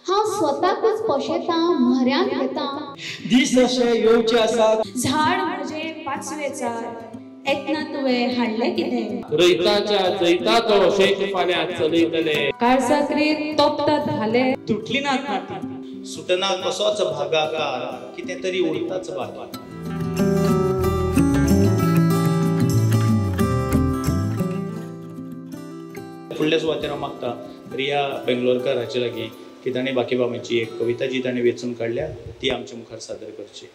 हांव स्वताकूच पोशेतां म्हऱ्यांत घेतां दीस अशे येवचे आसात झाड म्हजे पाचवेचार येतना तुवें हाडलें कितें रयताच्या जैता तो शेक फाल्यां चलयतले काळजाकरीत तोपतात भाले तुटली नात माती सुटना कसोच भागाकार कितें तरी उरताच बाकी फुडल्या सुवातेर हांव मागता रिया बेंगलोरकार हाचे लागीं की ताणें बाकी बाबांची एक कविता जी ताणें वेचून काडल्या ती आमच्या मुखार सादर करची.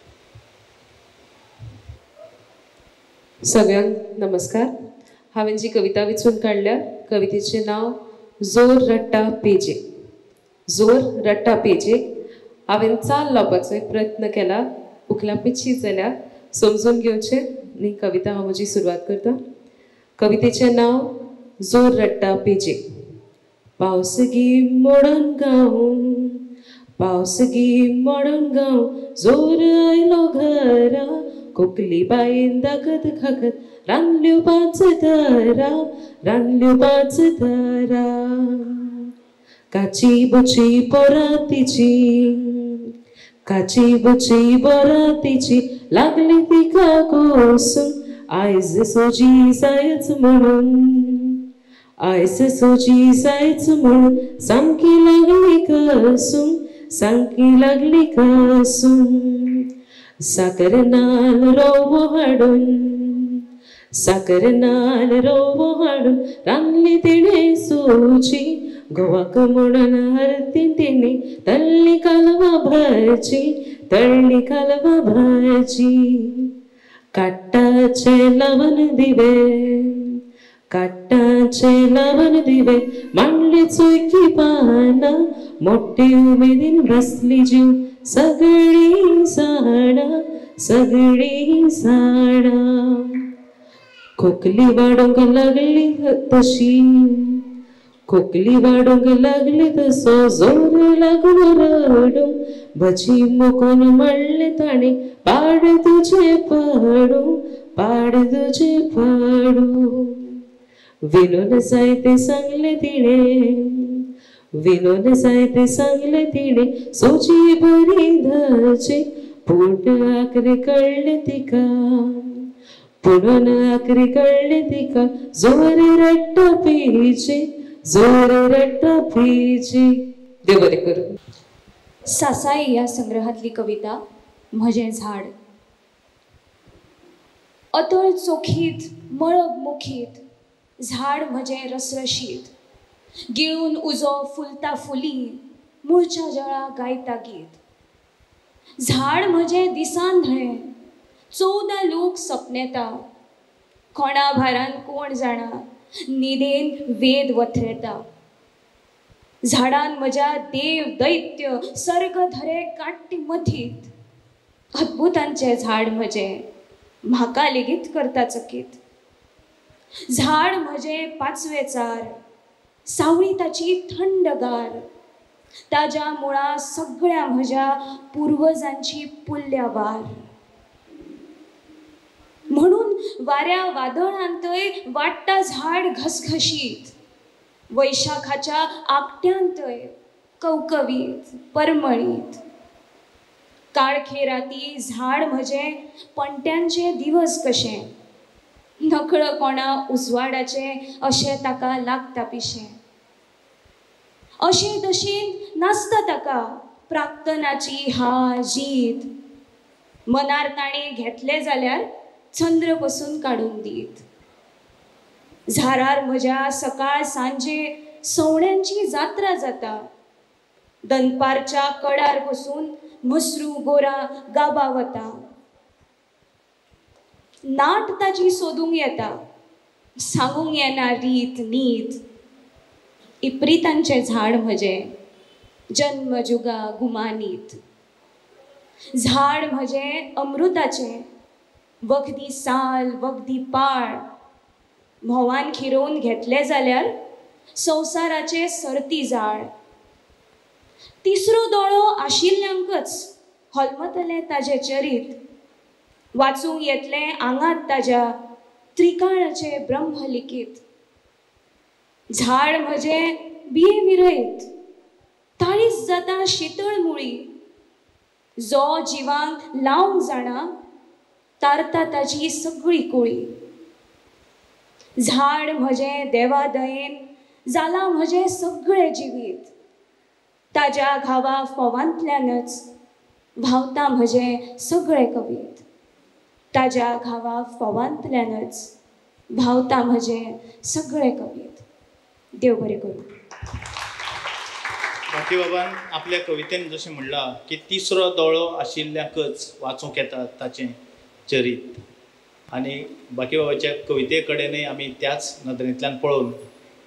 सगळ्यांक नमस्कार. हांवें जी कविता वेचून काडल्या कवितेचें नांव जोर रट्टा पेजे. जोर रट्टा पेजे हांवें चाल लावपाचो एक प्रयत्न केला. उखला पिच्छी जाल्यार समजून घेवचें आनी कविता हांव म्हजी सुरवात करता. कवितेचें नांव जोर रट्टा पेजे. पावस गी मोडून गांव पावस गी मोडून गांव जोर आयलो घरा कोकली बायेन दाखत खाकत रांदल्यो पांच दारा काची बुची बोरा तिची लागली तिका कोसून आयज सोजी जायच म्हणून सामकी लागली कसून साकर नाल रोवो हाडून रांदली तिणे सोजी गोवाक म्हणून हरती तिने तळ्ळी कालवा भाजी काट्टाचे लावन दिवे मांडले चुकी पाना मोठे उमेदीन बसली जीव सगळी झाडा खोकली वाडोंक लागली तसो जोर लागलो रडूंक भजी मुकून म्हणले ताणे पाड तुझे पाडू विनोद साहित्य सांगले तिणे सोची बरी धचे पूण आखरी कळले तिका जोर रट्टा पेजे. देव बरें करूं. सासाई ह्या संग्रहातली कविता म्हजें झाड. अतळ चोखीत मळब मुखीत झाड म्हजें रसरशीत गिळून उजो फुलता फुली मुळच्या जळा गायता गीत. झाड म्हजें दिसान धळें 14 लोक सपनेता कोणा भारान कोण जाणा निदेन वेद वथरेता. झाडान म्हज्या देव दैत्य सर्ग धरे काट्टी मथीत अद्भुतांचें झाड म्हजें म्हाका लेगीत करता चकीत. झाड म्हजें पाचवेचार सावळी ताची थंडगार ताज्या मुळा सगळ्या म्हज्या पुर्वजांची पुल्ल्यावार. म्हणून वाऱ्या वादळांतय वाडटा झाड घसघशीत वैशाखाच्या आकट्यांतय कवकवीत परमळीत. काळखे राती झाड म्हजें पणट्यांचे दिवस कशें नकळ कोणा उजवाडाचे अशें ताका लागता पिशें. अशें दशेन नाचता ताका प्राक्तनाची जीत. मनार ताणें घेतले जाल्यार चंद्र पसून काडून दीत. झाडार म्हज्या सकाळ सांजे सवण्यांची जात्रा जाता. दनपारच्या कडार पसून मसरू गोरा गाबा वता. नाट ताची सोदूंक येता सांगूंक येना रीत नीत. इप्रितांचें झाड म्हजें जन्मजुगा गुमानीत. झाड म्हजें अमृताचें वखदी साल वखदी पाळ म्होवान खिरोवन घेतले जाल्यार संवसाराचे सर्ती जाळ. तिसरो दोळो आशिल्ल्यांकच होलमतलें ताजें चरीत. वाचूंक येतलें आंगात ताज्या त्रिकाळाचें ब्रह्मलिखीत. झाड म्हजें बिये विरयत ताळीच जाता शीतळ मुळी, जो जिवांक लावंक जाणा तारता ताजी सगळी कुळी. झाड म्हजे देवा दयेन जाला म्हजे सगळे जिवीत, ताज्या घावा फोवांतल्यानच भावता म्हजे सगळे कवीत. ताज्या घावा फोवांतल्यानच भावता म्हजे सगळे कवीत. देव बरें करूं. बाकी बाबान आपल्या कवितेन जशें म्हणलां की तिसरो दोळो आशिल्ल्याकच वाचूंक येता ताचें चरीत. आनी बाकी बाबाच्या कविते कडेनय आमी त्याच नदरेंतल्यान पळोवन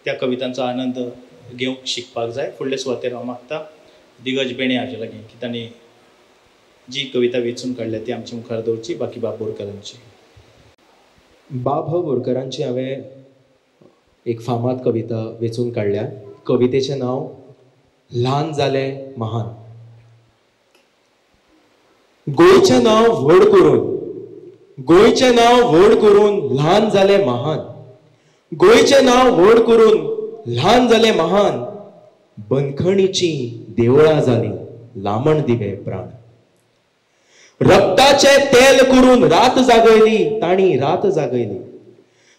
त्या कवितांचो आनंद घेवंक शिकपाक जाय. फुडले सुवातेर हांव मागता दिग्गज बेणे हाजे लागीं की तांणी जी कविता वेचून काडल्या ती आमचे मुखार दवरची. बाकी बाब बोरकारांची. बाब बोरकारांची हांवें एक फामाद कविता वेचून काडल्या. कवितेचें नांव ल्हान जाले महान. गोंयचें नांव व्हड करून, गोंयचें नांव व्हड करून ल्हान जाले महान. गोंयचें नांव व्हड करून ल्हान जाले महान. बंदखणीची देवळां जालीं लामण दिवे प्राण. रक्ताचे तेल करून रात जागयली ताणी रात जागयली.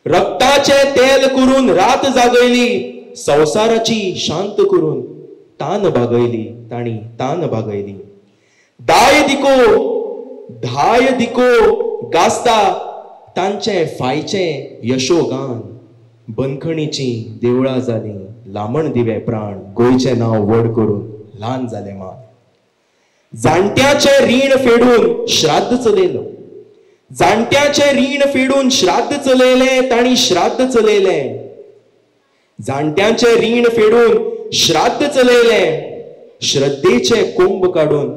रक्ताचे तेल करून रात जागयली. संवसाराची शांत करून तान बागयली ताणी तान बागयली. धाय दिको गास्ता तांचे फायचे यशोगान. बंदखणीची देवळां जालीं लामण दिवे प्राण. गोंयचें नांव व्हड करून ल्हान जाले मान. जाणट्याचे रीण फेडून श्राद्ध चलयलो. जाणट्याचे रीण फेडून श्राद्ध चलयले ताणी श्राद्ध चलयले. जाणट्याचे रीण फेडून श्राद्ध चलयले. श्रद्धेचे कोंब काडून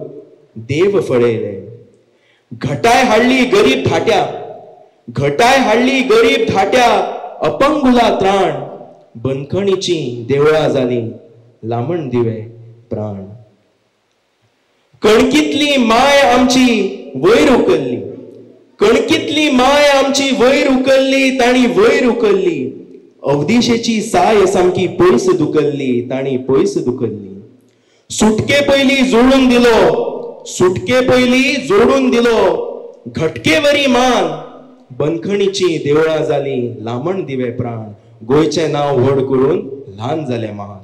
देव फळयले. घटाय हाडली गरीब धाट्या, घटाय हाडली गरीब धाट्या. अपंगुला त्राण. बंदखणीची देवळां जालीं लामण दिवे प्राण. कणकीतली माय आमची वयर उकल्ली. कणकीतली माय आमची वयर उकल्ली ताणी वयर उकल्ली. अवदिशेची साय सामकी पयस दुकल्ली ताणी पयस दुकल्ली. सुटके पयली जोडून दिलो, सुटके पयली जोडून दिलो. घटकेवरी मान. बंदखणीची देवळां जालीं लामण दिवे प्राण. गोंयचें नांव व्हड करून ल्हान जाले महान.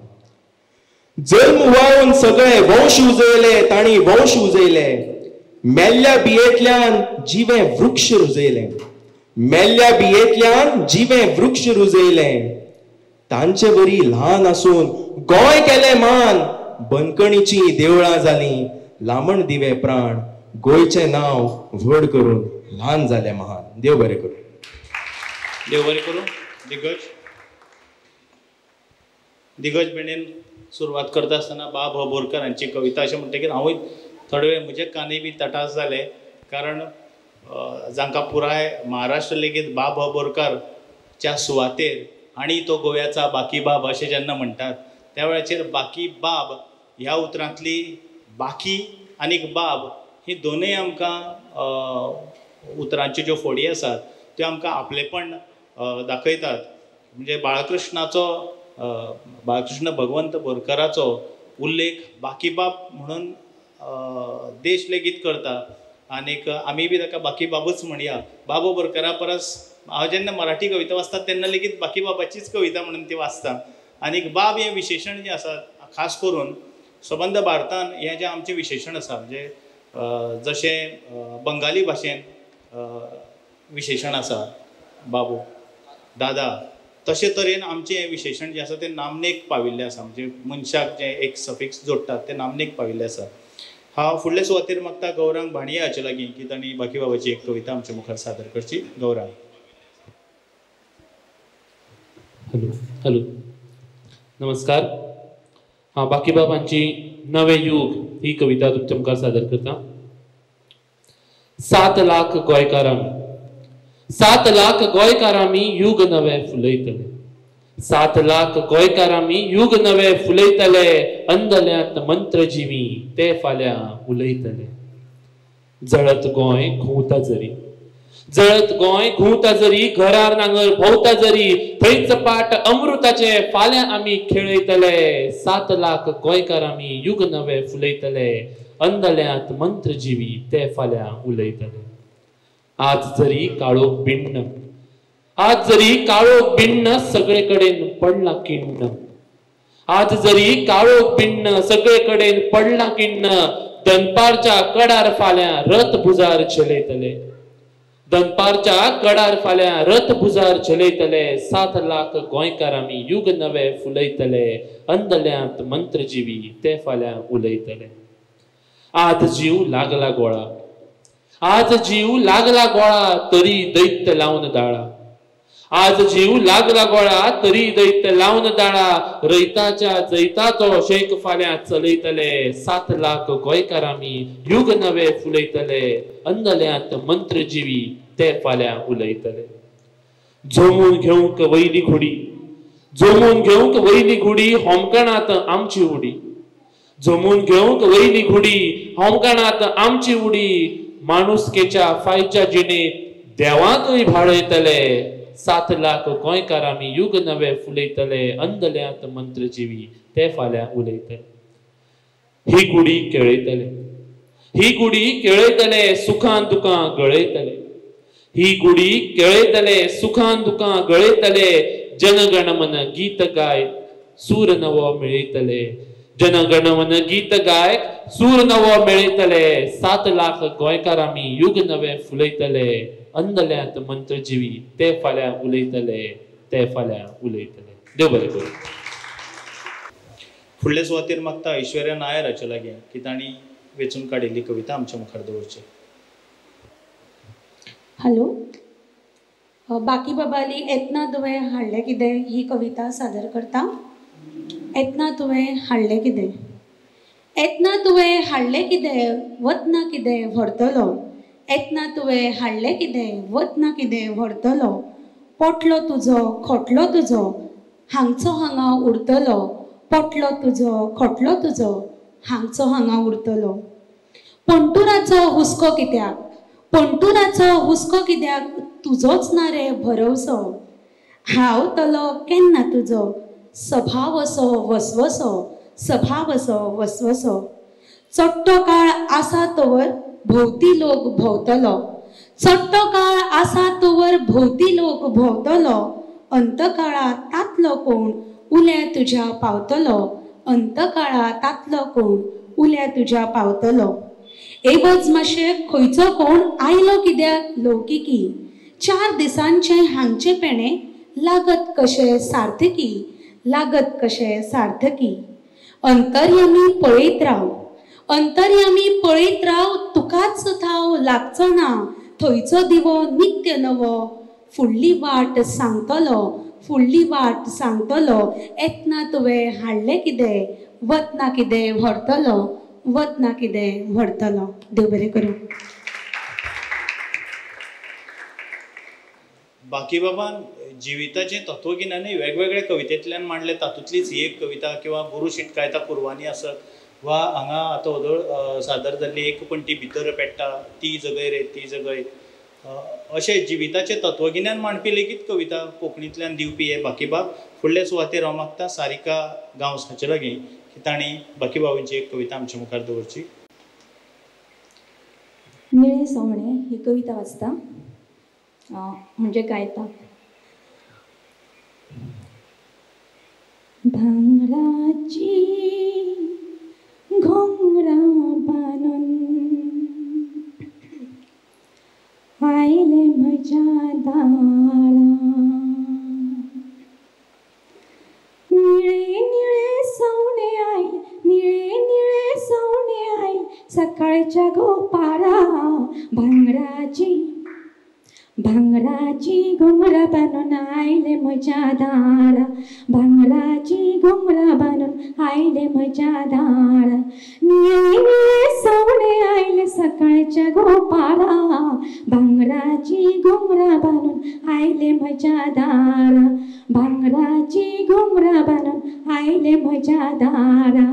जल्म वाळून सगळे वंश उजयले ताणी वंश उजयले. मेल्ल्या बियेंतल्यान जिवे वृक्ष रुजयले. मेल्ल्या बियेंतल्यान जिवे वृक्ष रुजयले. तांचे वरी ल्हान आसून गोंय केले मान. बंदखणीची देवळां जालीं लामण दिवे प्राण. गोंयचें नांव व्हड करून ल्हान जाले महान. देव बरें करूं. देव बरें करूं. दिग्गज बेणेन सुरवात करता आसतना बाब बोरकारांची कविता अशें म्हणटकीर हांवूय थोडे वेळ म्हजे कानय बी तटास जाले. कारण जांकां पुराय महाराष्ट्र लेगीत बाब बोरकारच्या सुवातेर आनी तो गोव्याचा बाकी बाब अशें जेन्ना म्हणटात त्या वेळाचेर बाकी बाब ह्या उतरांतली बाकी आनीक बाब ही दोनूय आमकां उतरांच्यो ज्यो फोडी आसात त्यो आमकां आपलेपण दाखयतात. म्हणजे बाळकृष्ण भगवंत बोरकाराचो उल्लेख बाकी बाब म्हणून देश लेगीत करता. आनीक आमी बी ताका बाकी बाबूच म्हणया. बाबू बोरकारा परस हांव जेन्ना मराठी कविता वाचता तेन्ना लेगीत बाकी बाबाचीच कविता म्हणून ती वाचता. आनीक बाब हें विशेशण जें आसा खास करून सबंद भारतान हें जें आमचें विशेशण आसा म्हणजे जशें बंगाली भाशेन विशेशण आसा बाबू दादा तशे तरेन आमचें हें विशेशण जें आसा तें नामनेक पाविल्लें आसा. म्हणजे मनशाक जें एक सफिक्स जोडटात तें नामनेक पाविल्लें आसा. हांव फुडले सुवातेर मागता गौरांग भाणिये हाचे लागीं की तांणी बाकी बाबाची एक कविता आमच्या मुखार सादर करची. गौरांग. हॅलो नमस्कार. हांव बाकी बाबांची नवे युग ही कविता तुमच्या मुखार सादर करता. 7 लाख गोंयकारांनी 7 लाख गोंयकारांनी युग नवे फुलयतले. 7 लाख गोंयकारांनी युग नवे फुलयतले. अंधल्यांत मंत्रजिवी ते फाल्यां उलयतले. जळत गोंय घुंवता जरी जळत गोंय घुंवता जरी घरार नांगर भोंवता जरी थंयच पाट अमृताचे फाल्यां आमी खेळयतले 7 लाख गोंयकार आमी युग नवे फुलयतले अंधल्यांत मंत्र जिवी ते फाल्यां उलयतले आज जरी काळोख बिण्ण आज जरी काळोख बिण्ण सगळे कडेन पडला किण्ण आज जरी काळोख बिण्ण सगळे कडेन पडला किण्ण दनपारच्या कडार फाल्यां रथ भुजार चलयतले दनपारच्या कडार फाल्यां रथ भुजार चलयतले 7 लाख गोंयकार आमी युग नवे फुलयतले अंधल्यांत मंत्र जिवी ते फाल्यां उलयतले आज जीव लागला गोळा आज जीव लागला गोळा तरी दैत्य लावन दाळा आज जीव लागला गोळा तरी दैत्य लावन दाळा रयताच्या जैताचो शेक फाल्यां चलयतले 7 लाख गोंयकार आमी युग नवे फुलयतले अंधल्यांत मंत्र जिवी ते फाल्यां उलयतले झोमून घेवंक वयली घुडी झोमून घेवंक वयली घुडी होमकणात आमची उडी झोमून घेवंक वयली घुडी होमकणात आमची उडी माणुसकेच्या फायच्या जिणेत देवाकय भाळयतले 7 लाख गोंयकार आमी युग नवे फुलयतले अंधल्यांत मंत्र जिवी ते फाल्यां उलयतले ही गुडी केळयतले ही गुडी केळयतले सुखान दुखां गळयतले ही गुडी केळयतले सुखान दुखां गळयतले जनगणमन गीत गाय सूर नवो मेळयतले जनगणमन गीत गाय सूर नवो मेळयतले 7 लाख गोंयकार आमी युग नवे फुलयतले अंधल्यांत मंत्र जिवी ते फाल्यां उलयतले ते फाल्यां उलयतले देव बरें करूं फुडले सुवातेर मागता ऐश्वर्या नायराचे लागीं की तांणी वेचून काडिल्ली कविता आमच्या मुखार दवरची हॅलो बाकी बाबाली येतना तुवें हाडलें कितें ही कविता सादर करता येतना तुवें हाडलें कितें येतना तुवें हाडलें कितें वतना कितें व्हरतलो येतना तुवें हाडलें कितें वतना कितें व्हरतलो पोटलो तुजो खोटलो तुजो हांगचो हांगा उरतलो पोटलो तुजो खोटलो तुजो हांगचो हांगा उरतलो पंटुराचो हुस्को कित्याक पंटुराचो हुस्को कित्याक तुजोच ना रे भरवसो हांव तलो केन्ना तुजो सभाव असो वसवसो सभाव असो वसवसो चोट्टो काळ आसा तोवर भोवती लोक भोंवतलो चोट्टो काळ आसा तोवर भोवती लोक भोंवतलो अंतकाळा तातलो कोण उल्या तुज्या पावतलो अंतकाळा तातलो कोण उल्या तुज्या पावतलो एवज मातशें खंयचो कोण आयलो कित्याक लौकिकी 4 दिसांचे हांगचे पेणे लागत कशे सार्थकी लागत कशे सार्थकी अंतर्यामी पळयत राव अंतर्यामी पळयत राव तुकाच थाव लागचो ना थंयचो दिवो नित्य नवो फुडली वाट सांगतलो फुडली वाट सांगतलो येतना तुवें हाडलें कितें वतना कितें व्हरतलो वतना कितें व्हरतलो देव बरें करूं बाकी बाबान जिविताचें तत्वगिन्यानय वेगवेगळे कवितेंतल्यान मांडले तातूंतलीच ही एक कविता किंवा गुरू शिटकायता कुर्बानी आसत वा हांगा आतां वदळ सादर जाल्ली एक पंटी भितर पेट्टा ती जगय रे ती जगय अशें जिविताचें तत्वगिन्यान मांडपी लेगीत कविता कोंकणींतल्यान दिवपी हे बाकीबाब फुडले सुवातेर हांव मागता सारिका गांवसाचे लागीं की तांणी बाकीबाबांची एक कविता आमच्या मुखार दवरची निळे सवणे ही कविता वाचता म्हणजे गायता भांगराची घोंगरा बांदून आयले म्हज्या दारा निळे निळे सवणे आय निळे निळे सवणे आय सकाळच्या गोपारा भांगराची घुंगरा बांदून आयले म्हज्या दारा भांगराची घुंगरा बांदून आयले म्हज्या दारा निळे निळे सवणे आयले सकाळच्या गोपारा भांगराची घुंगरा बांदून आयले म्हज्या दारा भांगराची घुंगरा बांदून आयले म्हज्या दारा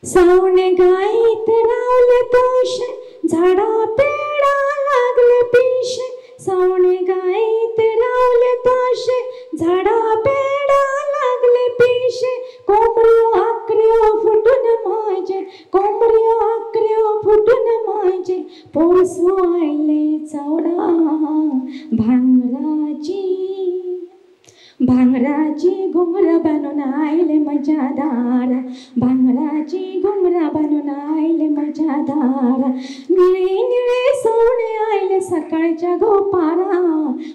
सवणे गायत रावले तोशे झाडा पेडा लागले पिशे सावणे गायीत रावले ताशे झाडा पेडा लागले पिशे कोंबड्यो आकड्यो फुटून माझे कोंबड्यो आकड्यो फुटून माझे पोळसो आयले चवडा भांगराची घुंगरं बांधून आयले माझ्या दारा भांगराची घुंगरं बांधून आयले माझ्या दारा निळे निळे सोने आयले सकाळच्या गोपारा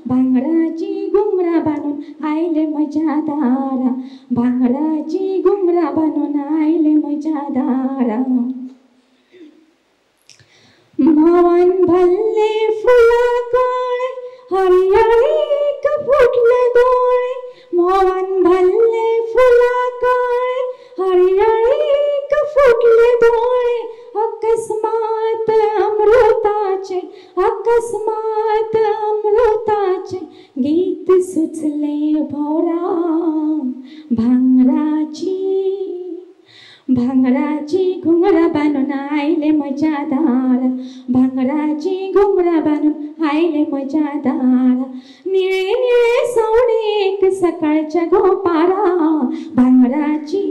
भांगराची घुंगरं बांधून आयले माझ्या दारा भांगराची घुंगरं बांधून आयले माझ्या दारा मोवन भल्ले फुला काळे हरियाळीक फुटले डोळे मोवन भल्ले फुला काळे हरियाळीक फुटले डोळे अकस्मात अमृताचे गीत सुचले भोरा भांगराची घुंगरा बांधून आयले माझ्या दारा भांगराची घुंगरा बांधून आयले माझ्या दारा निळे निळे सोनेक सकाळच्या गोपारा भांगराची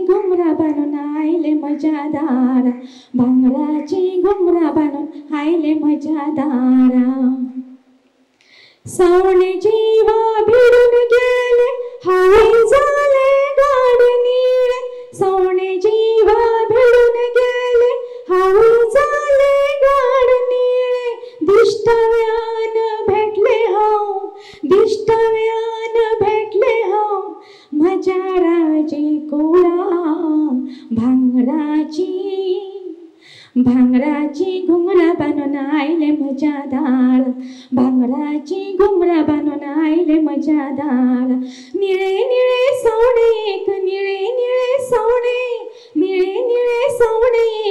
घुंगरा बांधून आयले माझ्या दारा भांगराची घुंगरा बांधून आयले माझ्या दारा सावणे जीवा भिडून गेले हाय झाले गाड निळे सावणे जीवा भिडून गेले हाय झाले गाड निळे दिष्टव्यान भेटले हो माझ्या राजी कोळा भांगराची घुंगरा बांधून आयले माझ्या दारा भांगराची घुंगरा बांधून आयले माझ्या दारा निळे निळे सोने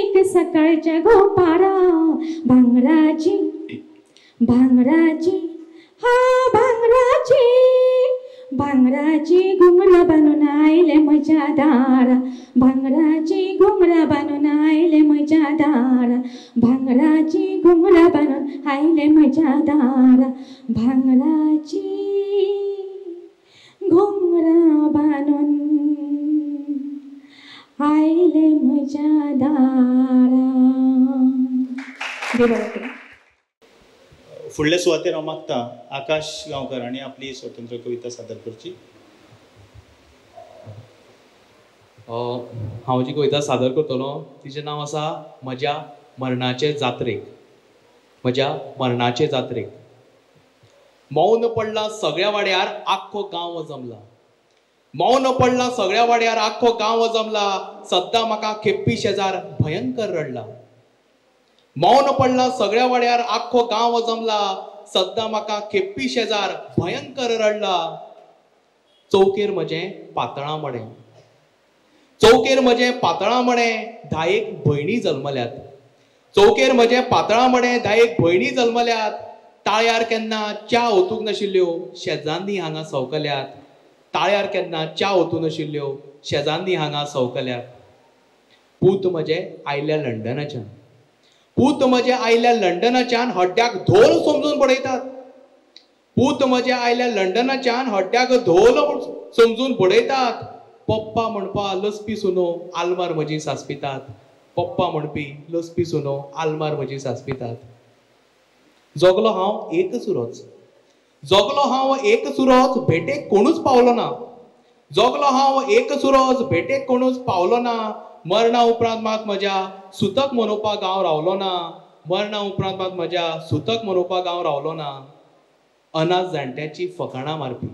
एक सकाळच्या गोपारा भांगराची घुंगरा बांधून आयले माझ्या दारा भांगराची घुंगरा बांधून आयले माझ्या दारा भांगराची घुंगरा बांधून आयले माझ्या दारा भांगराची घुंगरा बांधून आयले माझ्या दारा देवा फुडल्या सुवातेर हांव मागता आकाश गांवकर हांणी आपली स्वतंत्र कविता सादर करची. हांव जी कविता सादर करतलो तिचें नांव आसा म्हज्या मरणाचे जात्रेक. मौन पडला सगळ्या वाड्यार आख्खो गांव जमला. मौन पडला सगळ्या वाड्यार आख्खो गांव जमला. सद्दां म्हाका खेप्पी शेजार भयंकर रडला. मौन पडला सगळ्या वाड्यार आख्खो गांव जमला. सद्दां म्हाका खेप्पी शेजार भयंकर रडला. चौकेर म्हजें पातळां मडें. चौकेर म्हजें पातळां मडें 10 भयणी जल्मल्यात. चौकेर म्हजें पातळां मडें 10 भयणी जल्मल्यात. ताळ्यार केन्ना च्या ओतूंक नाशिल्ल्यो शेजान्नी हांगा सवकल्यात. ताळ्यार केन्ना च्या ओतूंक नाशिल्ल्यो शेजान्नी हांगा सवकल्यात. पूत म्हजें आयल्या लंडनाच्यान. पूत म्हजे आयल्या लंडनाच्यान हड्ड्याक धोल समजून पडयतात. पूत म्हजे आयल्या लंडनाच्यान हड्ड्याक धोल समजून पडयतात. पप्पा म्हणपा लसपी सुनो आलमार म्हजी सासपितात. पप्पा म्हणपी लसपी सुनो आलमार म्हजी सासपितात. जगलो हांव एक सुरोच भेटेक कोणूच पावलो ना. जगलो हांव एक सुरोच भेटेक कोणूच पावलो ना. मरणा उपरांत मात म्हज्या सुतक मनोवपा गांव रावलो ना. मरणा उपरांत मात म्हज्या सुतक मनोवपा गांव रावलो ना. अनाथ जाणट्याची फकाणां मारपी.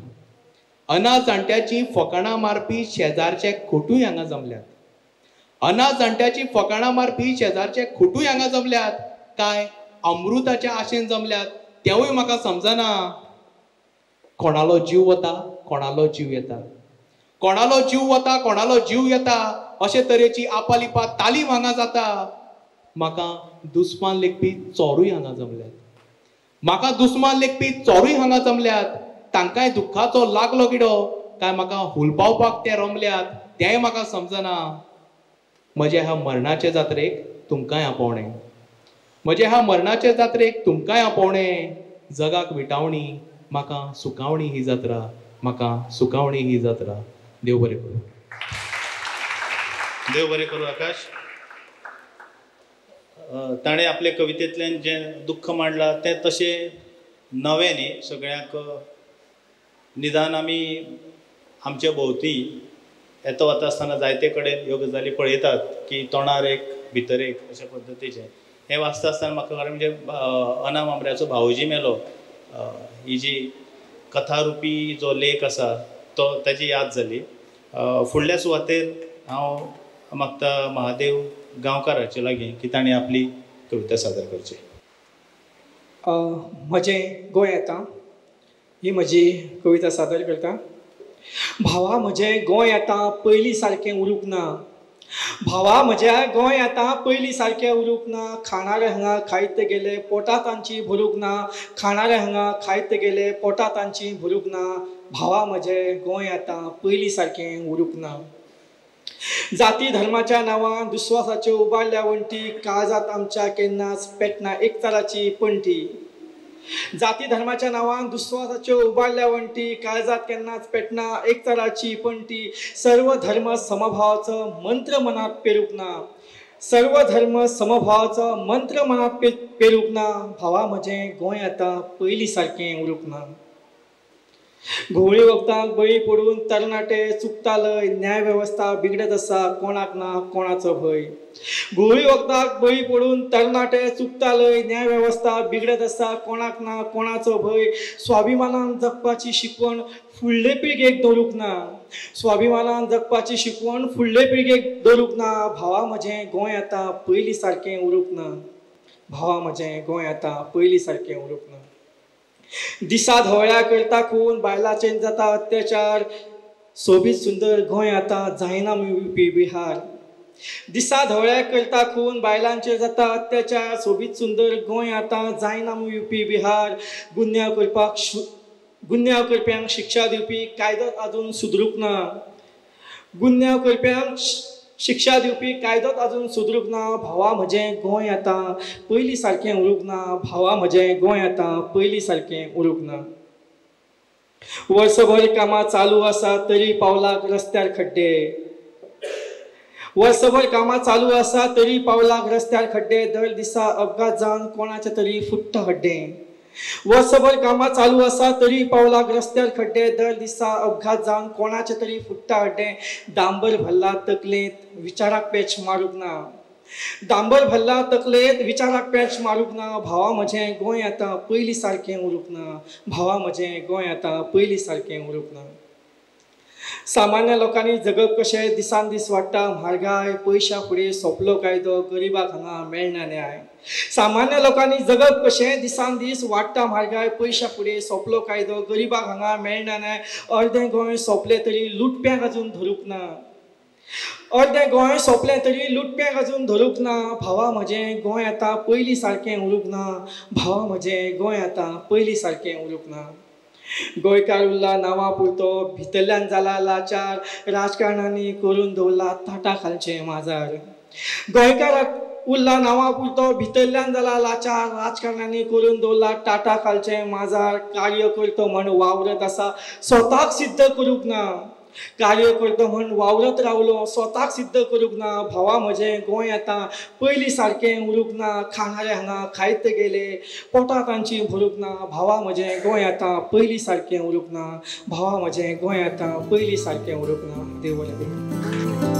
अनाथ जाणट्याची फकाणां मारपी शेजारचे खोटूय हांगा जमल्यात. अनाथ जाणट्याची फकाणां मारपी शेजारचे खोटूय हांगा जमल्यात. काय अमृताच्या आशेन जमल्यात तेवूय म्हाका समजना. कोणालो जीव वता कोणालो जीव येता. कोणालो जीव वता कोणालो जीव येता. अशे तरेची आपालिपा तालीम हांगा जाता. म्हाका दुस्मान लेखपी चोरूय हांगा जमल्यात. म्हाका दुस्मान लेखपी चोरूय हांगा जमल्यात. तांकांय दुख्खाचो लागलो किडो काय म्हाका हुलपावपाक ते रमल्यात. तेंय म्हाका समजना. म्हजे ह्या मरणाचे जात्रेक तुमकांय आपोवणें. म्हजे ह्या मरणाचे जात्रेक तुमकांय आपोवणें. जगाक विटावणी म्हाका सुकावणी ही जात्रा. म्हाका सुकावणी ही जात्रा. देव बरें करूं. देव बरें करूं. आकाश, ताणें आपले कवितेंतल्यान जें दुख्ख मांडलां तें तशें नवें न्ही. सगळ्यांक निदान आमी आमचे भोंवती येता वता आसतना जायते कडेन ह्यो गजाली पळयतात की तोंडार एक भितर एक अशा पद्दतीचें. हें वाचता आसतना म्हाका खरें म्हणजे अना मांबऱ्याचो भावोजी मेलो ही जी कथारुपी जो लेख आसा तो ताची याद जाली. फुडल्या सुवातेर हांव मागता महादेव गांवकाराचे लागीं की ताणें आपली कविता सादर करची. म्हजें गोंय येता ही म्हजी कविता सादर करता. भावा म्हजें गोंय येता पयलीं सारकें उरूंक ना. भावा म्हज्या गोंय येता पयलीं सारकें उरूंक ना. खाणारे हांगा खायत गेले पोटां तांची भरूंक ना. खाणारे हांगा खायत गेले पोटां तांची भरूंक ना. भावा म्हजें गोंय येता पयलीं सारकें उरूंक ना. जाती धर्माच्या नांवान दुस्वासाच्यो उबारल्या वण्टी काळजात आमच्या केन्नाच पेटना एक तराची पंटी. जाती धर्माच्या नांवान दुस्वासाच्यो उबारल्या वण्टी काळजात केन्नाच पेटना एक तराची पंटी. सर्व धर्म समभावाचो मंत्र मनात पेरूंक ना. सर्व धर्म समभावाचो मंत्र मनात पेरूंक ना. भावा म्हजें गोंय येता पयलीं सारकें उरूंक ना. घोवळी वखदांक बळी पडून तरणाटे चुकतालय. न्याय वेवस्था बिगडत आसा कोणाक ना कोणाचो भंय. घोवळी वखदांक बळी पडून तरणाटे चुकतालय. न्याय वेवस्था बिगडत आसा कोणाक ना कोणाचो भंय. स्वाभिमानान जगपाची शिकवण फुडले पिळगेक दवरूंक ना. स्वाभिमानान जगपाची शिकवण फुडले पिळगेक दवरूंक ना. भावा म्हजें गोंय येता पयलीं सारकें उरूंक ना. भावा म्हजें गोंय येता पयलीं सारकें उरूंक ना. दिसा धवळ्या करता खून बायलांचेर जाता अत्याचार. सोबीत सुंदर गोंय आतां जायना युपी बिहार. दिसा धवळ्या करता खून बायलांचेर जाता अत्याचार. सोबीत सुंदर गोंय आतां जायना युपी बिहार. गुन्यांव करप्यांक शिक्षा दिवपी कायदो आजून सुदरूंक ना. गुन्यांव करप्यांक शिक्षा दिवपी कायदोच आजून सुदरूंक ना. भावा म्हजें गोंय आतां पयलीं सारकें उरूंक ना. भावा म्हजें गोंय आतां पयलीं सारकें उरूंक ना. वर्सभर कामां चालू आसा तरी पावलाक रस्त्यार खड्डे. वर्सभर कामां चालू आसा तरी पावलाक रस्त्यार खड्डे. दर दिसा अपघात जावन कोणाचे तरी फुट्टा हड्डे. वर्सभर कामां चालू आसा तरी पावलाक रस्त्यार खड्डे. दर दिसा अपघात जावन कोणाचे तरी फुट्टा हड्डे. डांबर भरला तकलेंत विचाराक पेच मारूंक ना. डांबर भरला तकलेंत विचाराक पेच मारूंक ना. भावा म्हजें गोंय आतां पयलीं सारकें उरूंक ना. भावा म्हजें गोंय आतां पयलीं सारकें उरूंक ना. सामान्य लोकांनी जगप कशें दिसान दीस वाडटा म्हारगाय. पयशा फुडें सोंपलो कायदो गरिबाक हांगा मेळना न्याय. सामान्य लोकांनी जगप कशें दिसान दीस वाडटा म्हारगाय. पयशा फुडें सोंपलो कायदो गरिबाक हांगा मेळना न्याय. अर्दें गोंय सोंपलें तरी लुटप्यांक आजून धरूंक ना. अर्दें गोंय सोंपलें तरी लुटप्यांक आजून धरूंक ना. भावा म्हजें गोंय आतां पयलीं सारकें उरूंक ना. भावा म्हजें गोंय आतां पयलीं सारकें उरूंक ना. गोंयकार उरला नांवा पुरतो भितरल्यान जाला लाचार. राजकारणांनी करून दवरला ताटा खालचें माजार. गोंयकार उरला नांवा पुरतो भितरल्यान जाला लाचार. राजकारणांनी करून दवरला टाटा खालचें माजार. कार्य करतो म्हण वावरत आसा स्वताक सिद्ध करूंक ना. कार्य करतो म्हण वावरत रावलो स्वताक सिद्ध करूंक ना. भावा म्हजें गोंय आतां पयलीं सारकें उरूंक ना. खाणारे हांगा खायत गेले पोटां तांची भरूंक ना. भावा म्हजें गोंय आतां पयलीं सारकें उरूंक ना. भावा म्हजें गोंय आतां पयलीं सारकें उरूंक ना. देव बरें करूं.